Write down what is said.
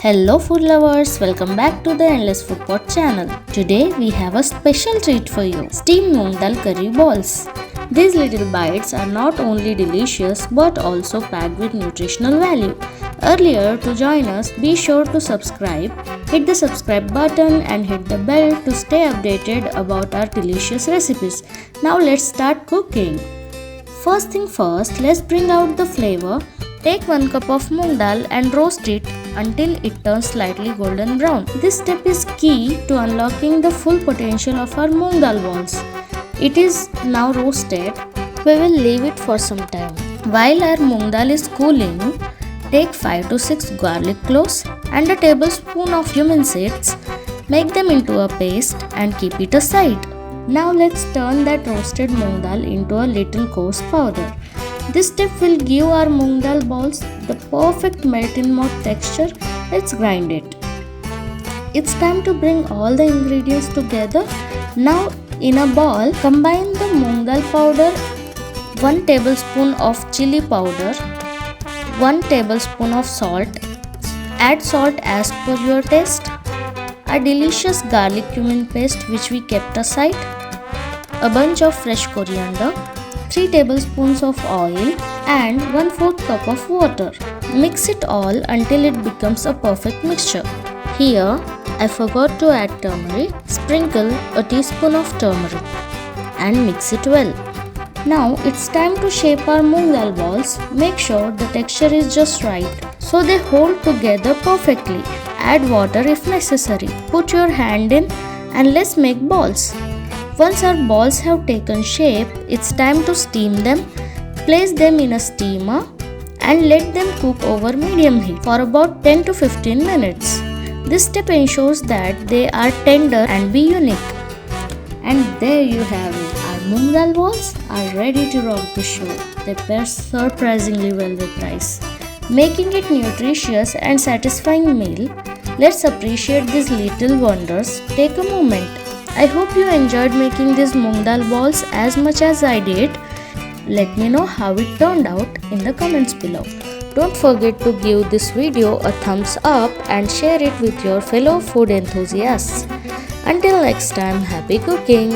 Hello food lovers, welcome back to the Endless Food Pot channel. Today we have a special treat for you, steamed Moong Dal curry balls. These little bites are not only delicious but also packed with nutritional value. Earlier to join us, be sure to subscribe, hit the subscribe button and hit the bell to stay updated about our delicious recipes. Now let's start cooking. First thing first, let's bring out the flavor. Take 1 cup of moong dal and roast it until it turns slightly golden brown. This step is key to unlocking the full potential of our moong dal balls. It is now roasted. We will leave it for some time. While our moong dal is cooling, take 5 to 6 garlic cloves and a tablespoon of cumin seeds. Make them into a paste and keep it aside. Now let's turn that roasted moong dal into a little coarse powder. This step will give our moong dal balls the perfect melt in mouth texture. Let's grind it. It's time to bring all the ingredients together. Now in a bowl, combine the moong dal powder, 1 tablespoon of chili powder, 1 tablespoon of salt. Add salt as per your taste. A delicious garlic cumin paste which we kept aside. A bunch of fresh coriander. 3 tablespoons of oil and 1/4 cup of water. Mix it all until it becomes a perfect mixture. Here, I forgot to add turmeric. Sprinkle a teaspoon of turmeric and mix it well. Now it's time to shape our moong dal balls. Make sure the texture is just right so they hold together perfectly. Add water if necessary. Put your hand in and let's make balls. Once our balls have taken shape, it's time to steam them. Place them in a steamer and let them cook over medium heat for about 10 to 15 minutes. This step ensures that they are tender and be unique. And there you have it. Our moong dal balls are ready to rock the show. They pair surprisingly well with rice, making it nutritious and satisfying meal. Let's appreciate these little wonders. Take a moment. I hope you enjoyed making these moong dal balls as much as I did. Let me know how it turned out in the comments below. Don't forget to give this video a thumbs up and share it with your fellow food enthusiasts. Until next time, happy cooking!